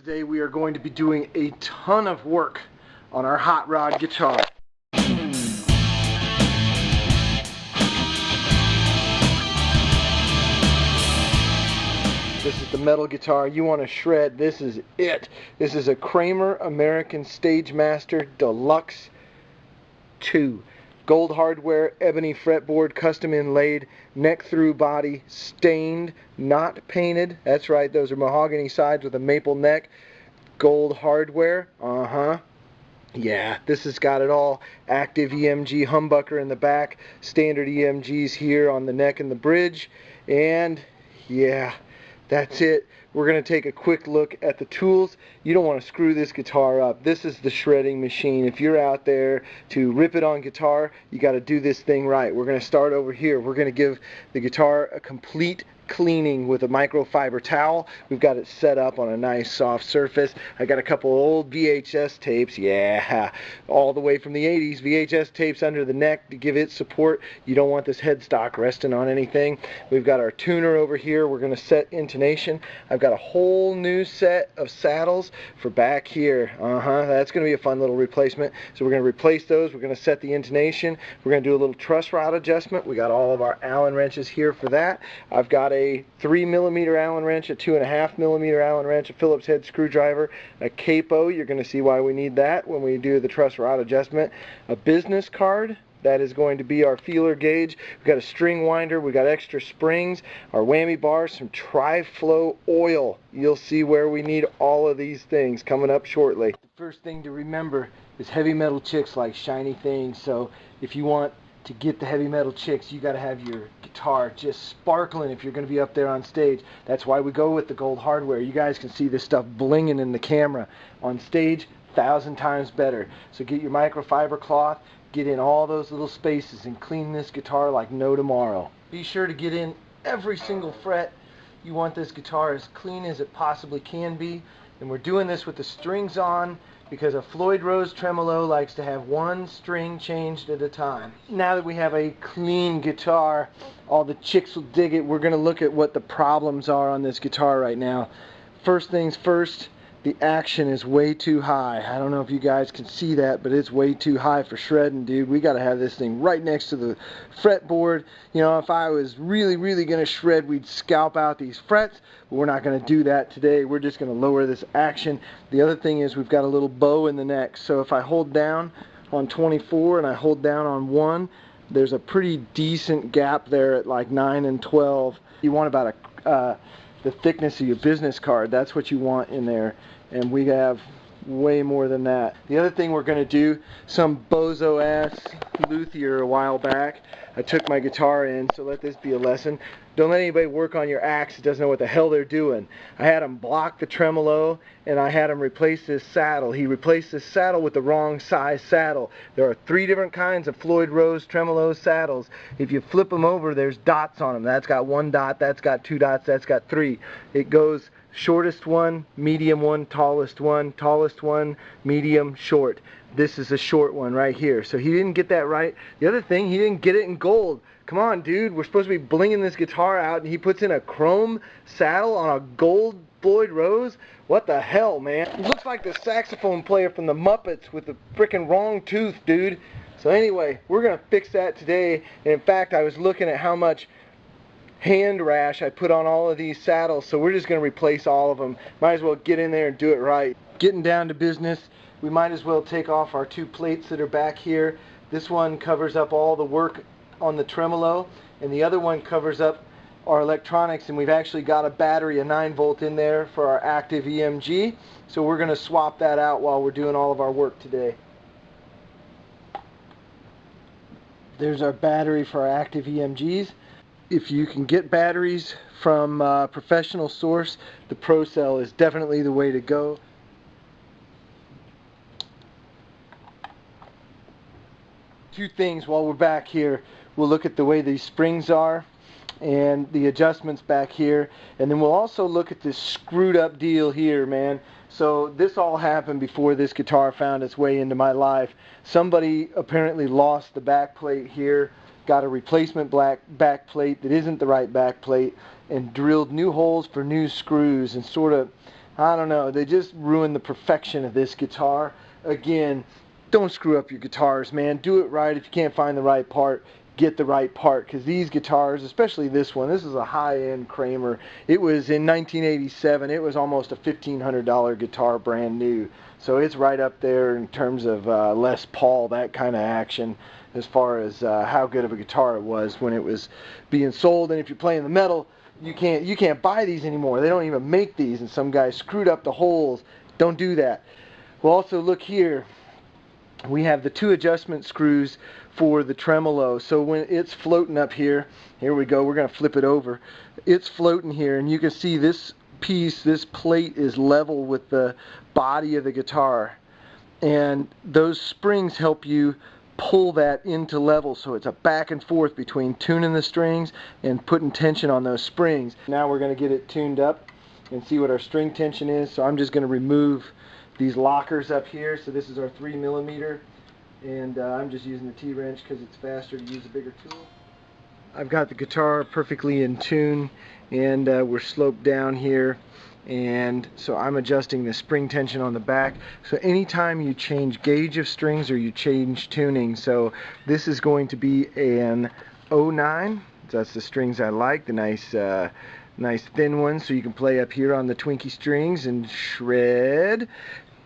Today we are going to be doing a ton of work on our hot rod guitar. This is the metal guitar you want to shred. This is it. This is a Kramer American Stagemaster Deluxe 2. Gold hardware, ebony fretboard, custom inlaid, neck through body, stained, not painted. That's right, those are mahogany sides with a maple neck. Gold hardware, yeah, this has got it all. Active EMG humbucker in the back, standard EMGs here on the neck and the bridge, and yeah, that's it. We're going to take a quick look at the tools. You don't want to screw this guitar up. This is the shredding machine. If you're out there to rip it on guitar, you got to do this thing right. We're going to start over here. We're going to give the guitar a complete cleaning with a microfiber towel. We've got it set up on a nice soft surface. I got a couple old VHS tapes, yeah, all the way from the 80s, VHS tapes under the neck to give it support. You don't want this headstock resting on anything. We've got our tuner over here. We're going to set intonation. I've got a whole new set of saddles for back here. That's going to be a fun little replacement. So we're going to replace those. We're going to set the intonation. We're going to do a little truss rod adjustment. We got all of our Allen wrenches here for that. I've got a 3mm Allen wrench, a 2.5mm Allen wrench, a Phillips head screwdriver, a capo. You're going to see why we need that when we do the truss rod adjustment. A business card. That is going to be our feeler gauge. We've got a string winder. We've got extra springs, our whammy bars, some tri-flow oil. You'll see where we need all of these things coming up shortly. The first thing to remember is heavy metal chicks like shiny things. So if you want to get the heavy metal chicks, you got to have your guitar just sparkling if you're going to be up there on stage. That's why we go with the gold hardware. You guys can see this stuff blinging in the camera. On stage, 1,000 times better. So get your microfiber cloth, get in all those little spaces and clean this guitar like no tomorrow. Be sure to get in every single fret. You want this guitar as clean as it possibly can be. And we're doing this with the strings on because a Floyd Rose tremolo likes to have one string changed at a time. Now that we have a clean guitar, all the chicks will dig it. We're going to look at what the problems are on this guitar right now. First things first, the action is way too high. I don't know if you guys can see that, but it's way too high for shredding, dude. We got to have this thing right next to the fretboard. You know, if I was really going to shred, we'd scalp out these frets, but we're not going to do that today. We're just going to lower this action. The other thing is we've got a little bow in the neck, so if I hold down on 24 and I hold down on 1, there's a pretty decent gap there at like 9 and 12. You want about the thickness of your business card. That's what you want in there, and we have way more than that. The other thing we're going to do, some bozo ass luthier a while back, I took my guitar in, so let this be a lesson. Don't let anybody work on your axe that doesn't know what the hell they're doing. I had him block the tremolo, and I had him replace this saddle. He replaced this saddle with the wrong size saddle. There are 3 different kinds of Floyd Rose tremolo saddles. If you flip them over, there's dots on them. That's got 1 dot, that's got 2 dots, that's got 3. It goes shortest one, medium one, tallest one, medium, short. This is a short one right here. So he didn't get that right. The other thing, he didn't get it in gold. Come on, dude. We're supposed to be blinging this guitar out, and he puts in a chrome saddle on a gold Floyd Rose? What the hell, man? He looks like the saxophone player from the Muppets with the freaking wrong tooth, dude. So anyway, we're going to fix that today. And in fact, I was looking at how much hand rash I put on all of these saddles, so we're just going to replace all of them. Might as well get in there and do it right. Getting down to business, we might as well take off our 2 plates that are back here. This one covers up all the work on the tremolo, and the other one covers up our electronics, and we've actually got a battery, a 9-volt in there for our active EMG, so we're going to swap that out while we're doing all of our work today. There's our battery for our active EMGs. If you can get batteries from a professional source, the Pro Cell is definitely the way to go. Two things while we're back here. We'll look at the way these springs are and the adjustments back here, and then we'll also look at this screwed up deal here, man. So this all happened before this guitar found its way into my life. Somebody apparently lost the back plate here, got a replacement back plate that isn't the right back plate, and drilled new holes for new screws and sort of I don't know, they just ruined the perfection of this guitar. Again, don't screw up your guitars, man. Do it right. If you can't find the right part, get the right part, because these guitars, especially this one, this is a high-end Kramer. It was in 1987. It was almost a $1,500 guitar, brand new. So it's right up there in terms of Les Paul, that kind of action, as far as how good of a guitar it was when it was being sold. And if you're playing the metal, you can't buy these anymore. They don't even make these, and some guy screwed up the holes. Don't do that. Well, also look here. We have the 2 adjustment screws for the tremolo. So when it's floating up here we go, we're going to flip it over. It's floating here, and you can see this piece, this plate is level with the body of the guitar. And those springs help you pull that into level, so it's a back and forth between tuning the strings and putting tension on those springs. Now we're going to get it tuned up and see what our string tension is. So I'm just going to remove these lockers up here. So this is our 3mm, and I'm just using the T-wrench because it's faster to use a bigger tool. I've got the guitar perfectly in tune, and we're sloped down here, and so I'm adjusting the spring tension on the back. So anytime you change gauge of strings or you change tuning, so this is going to be an 09. That's the strings I like, the nice thin ones, so you can play up here on the Twinkie strings and shred,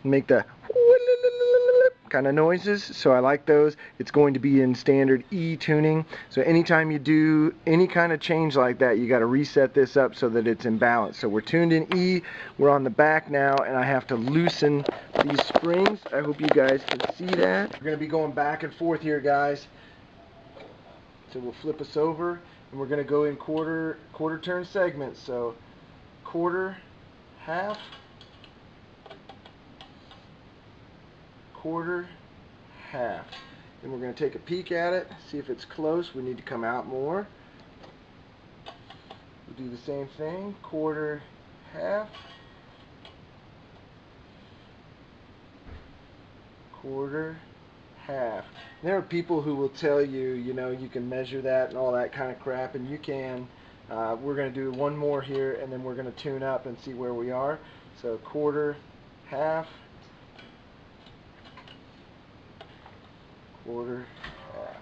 make the kind of noises. So I like those. It's going to be in standard E tuning. So anytime you do any kind of change like that, you got to reset this up so that it's in balance. So we're tuned in E. We're on the back now, and I have to loosen these springs. I hope you guys can see that. We're going to be going back and forth here, guys. So we'll flip us over, and we're going to go in quarter turn segments. So quarter, half, quarter, half. And we're going to take a peek at it, see if it's close. We need to come out more. We'll do the same thing, quarter, half, quarter, half. And there are people who will tell you, you know, you can measure that and all that kind of crap, and you can. We're going to do one more here, and then we're going to tune up and see where we are. So quarter, half, quarter, half.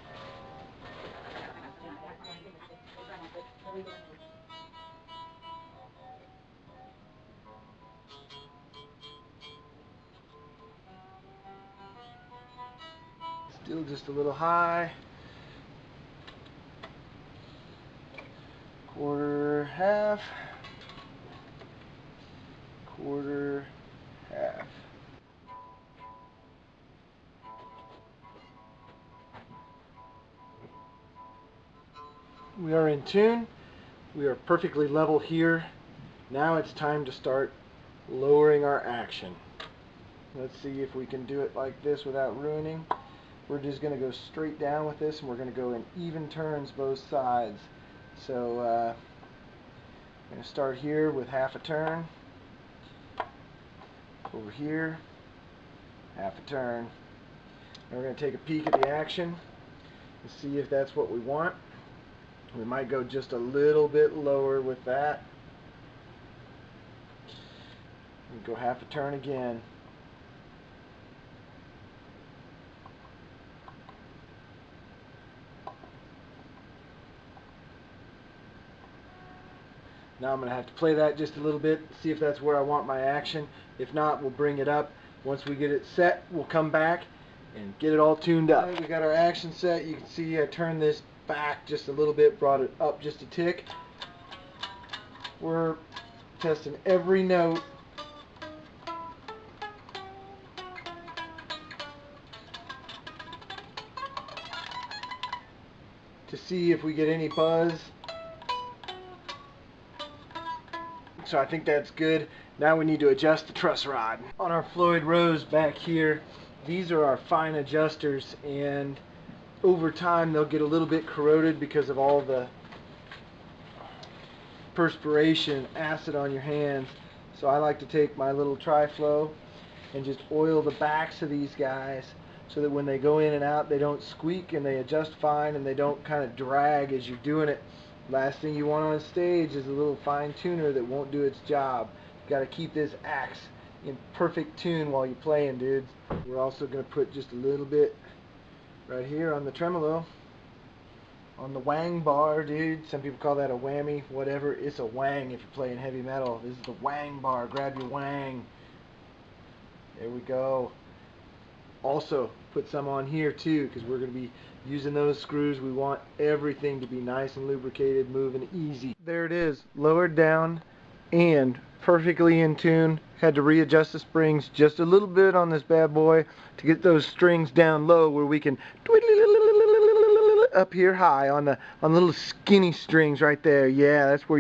Still just a little high. Quarter, half, quarter, half. We are in tune. We are perfectly level here. Now it's time to start lowering our action. Let's see if we can do it like this without ruining. We're just going to go straight down with this, and we're going to go in even turns both sides. So I'm going to start here with half a turn. Over here, half a turn. And we're going to take a peek at the action and see if that's what we want. We might go just a little bit lower with that. And go half a turn again. Now I'm going to have to play that just a little bit, see if that's where I want my action. If not, we'll bring it up. Once we get it set, we'll come back and get it all tuned up. We got our action set. You can see I turned this back just a little bit, brought it up just a tick. We're testing every note. To see if we get any buzz. So I think that's good. Now we need to adjust the truss rod. On our Floyd Rose back here, these are our fine adjusters, and over time they'll get a little bit corroded because of all the perspiration, acid on your hands. So I like to take my little tri-flow and just oil the backs of these guys so that when they go in and out they don't squeak, and they adjust fine, and they don't kind of drag as you're doing it. Last thing you want on stage is a little fine tuner that won't do its job. Got to keep this axe in perfect tune while you're playing, dudes. We're also going to put just a little bit right here on the tremolo, on the wang bar, dude. Some people call that a whammy, whatever. It's a wang if you're playing heavy metal. This is the wang bar. Grab your wang. There we go. Also, put some on here too, because we're going to be using those screws. We want everything to be nice and lubricated, moving easy. There it is, lowered down and perfectly in tune. Had to readjust the springs just a little bit on this bad boy to get those strings down low where we can up here high on the little skinny strings right there. Yeah, that's where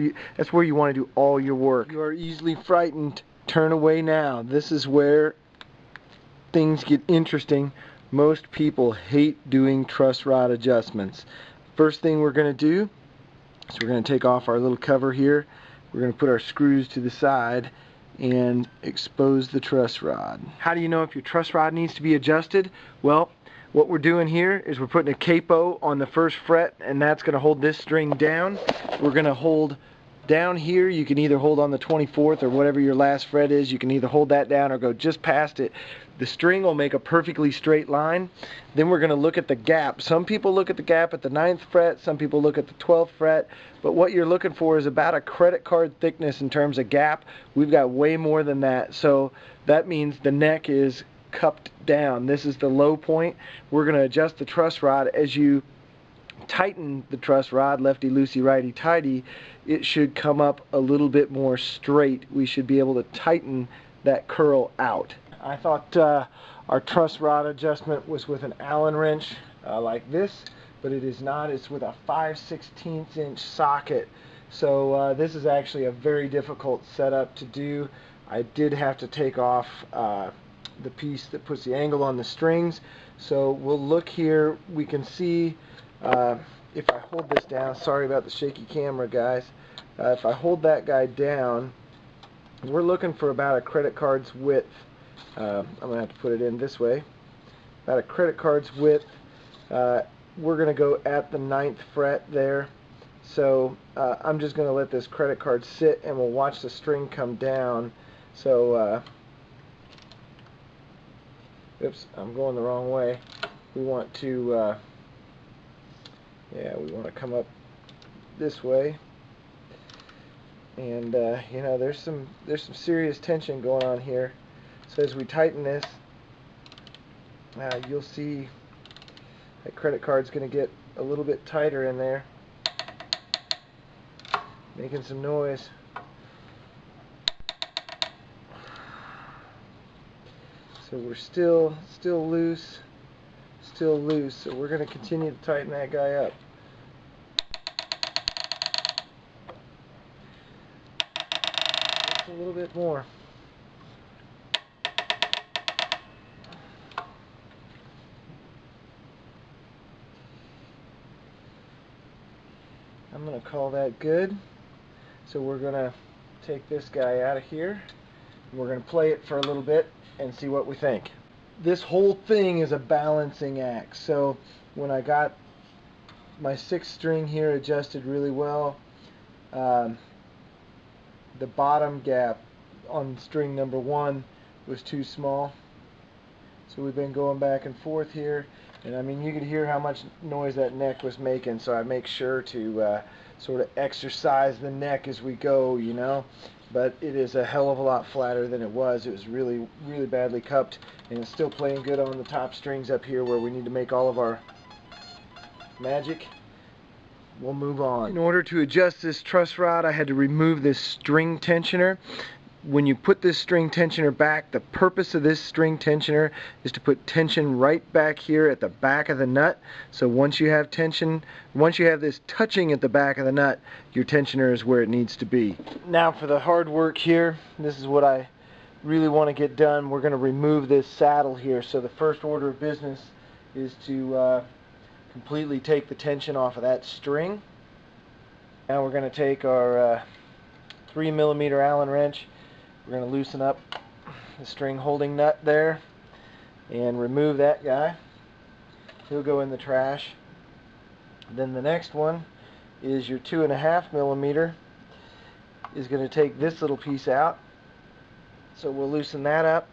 you want to do all your work. You are easily frightened. Turn away now. This is where things get interesting. Most people hate doing truss rod adjustments. First thing we're going to do is we're going to take off our little cover here. We're going to put our screws to the side and expose the truss rod. How do you know if your truss rod needs to be adjusted? Well, what we're doing here is we're putting a capo on the first fret, and that's going to hold this string down. We're going to hold down here. You can either hold on the 24th or whatever your last fret is. You can either hold that down or go just past it. The string will make a perfectly straight line. Then we're going to look at the gap. Some people look at the gap at the 9th fret, some people look at the 12th fret, but what you're looking for is about a credit card thickness in terms of gap. We've got way more than that, so that means the neck is cupped down. This is the low point. We're going to adjust the truss rod. As you tighten the truss rod, lefty loosey righty tighty, it should come up a little bit more straight. We should be able to tighten that curl out. I thought our truss rod adjustment was with an Allen wrench like this, but it is not. It's with a 5/16 inch socket. So this is actually a very difficult setup to do. I did have to take off the piece that puts the angle on the strings. So we'll look here. We can see if I hold this down, sorry about the shaky camera, guys. If I hold that guy down, we're looking for about a credit card's width. I'm going to have to put it in this way. About a credit card's width. We're going to go at the 9th fret there. So I'm just going to let this credit card sit, and we'll watch the string come down. So, oops, I'm going the wrong way. We want to, yeah, we want to come up this way. And you know, there's some serious tension going on here. So as we tighten this, you'll see that credit card's going to get a little bit tighter in there, making some noise. So we're still loose, So we're going to continue to tighten that guy up. Just a little bit more. I'm going to call that good. So we're going to take this guy out of here. We're going to play it for a little bit and see what we think. This whole thing is a balancing act. So when I got my 6th string here adjusted really well, the bottom gap on string number 1 was too small. So we've been going back and forth here, and I mean, you could hear how much noise that neck was making, so I make sure to sort of exercise the neck as we go, you know. But it is a hell of a lot flatter than it was. It was really badly cupped, and it's still playing good on the top strings up here where we need to make all of our magic. We'll move on. In order to adjust this truss rod, I had to remove this string tensioner. When you put this string tensioner back, the purpose of this string tensioner is to put tension right back here at the back of the nut. So once you have tension, once you have this touching at the back of the nut, your tensioner is where it needs to be. Now for the hard work here, this is what I really want to get done. We're going to remove this saddle here. So the first order of business is to completely take the tension off of that string. Now we're going to take our 3mm Allen wrench. We're going to loosen up the string holding nut there and remove that guy. He'll go in the trash. Then the next one is your 2.5mm is going to take this little piece out. So we'll loosen that up.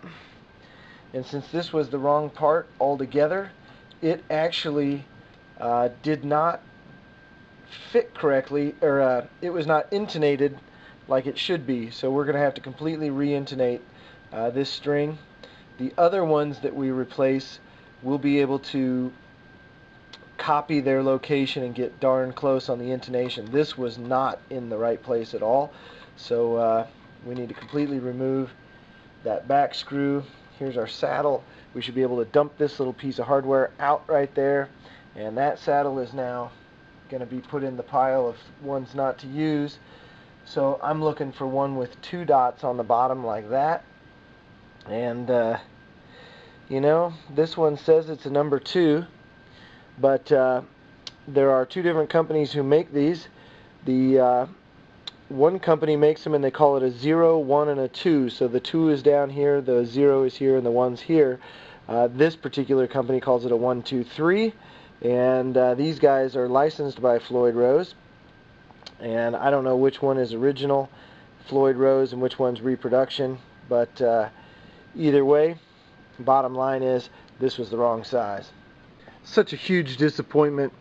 And since this was the wrong part altogether, it actually did not fit correctly, or it was not intonated like it should be. So we're going to have to completely re-intonate this string. The other ones that we replace, we'll be able to copy their location and get darn close on the intonation. This was not in the right place at all, so we need to completely remove that back screw. Here's our saddle. We should be able to dump this little piece of hardware out right there, and that saddle is now going to be put in the pile of ones not to use. So I'm looking for one with 2 dots on the bottom like that, and you know, this one says it's a number 2, but there are 2 different companies who make these. The one company makes them and they call it a 0, 1, and a 2. So the 2 is down here, the 0 is here, and the 1's here. This particular company calls it a 1, 2, 3. And these guys are licensed by Floyd Rose. And I don't know which one is original Floyd Rose and which one's reproduction. But either way, bottom line is, this was the wrong size. Such a huge disappointment.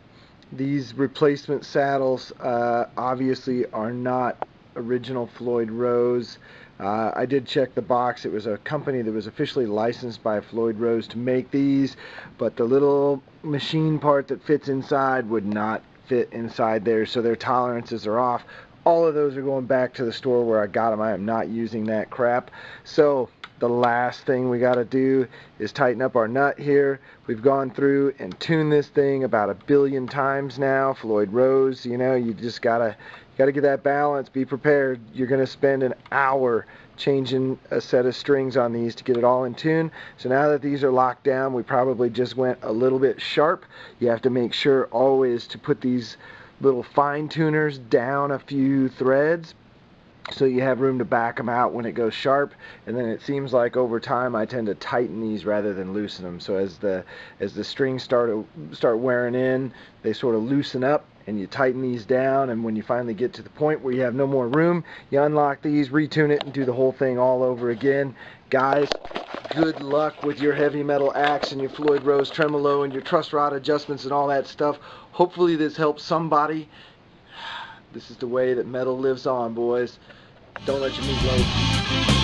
These replacement saddles obviously are not original Floyd Rose. I did check the box. It was a company that was officially licensed by Floyd Rose to make these, but the little machine part that fits inside would not fit inside there, so their tolerances are off. All of those are going back to the store where I got them. I am not using that crap. So the last thing we got to do is tighten up our nut here. We've gone through and tuned this thing about 1 billion times now. Floyd Rose, you know, you just gotta get that balance. Be prepared. You're gonna spend an hour changing a set of strings on these to get it all in tune. So now that these are locked down, we probably just went a little bit sharp. You have to make sure always to put these little fine tuners down a few threads so you have room to back them out when it goes sharp. And then it seems like over time I tend to tighten these rather than loosen them. So as the strings start wearing in, they sort of loosen up, and you tighten these down, and when you finally get to the point where you have no more room, you unlock these, retune it, and do the whole thing all over again. Guys, good luck with your heavy metal axe and your Floyd Rose tremolo and your truss rod adjustments and all that stuff. Hopefully this helps somebody. This is the way that metal lives on, boys. Don't let your meat loaf.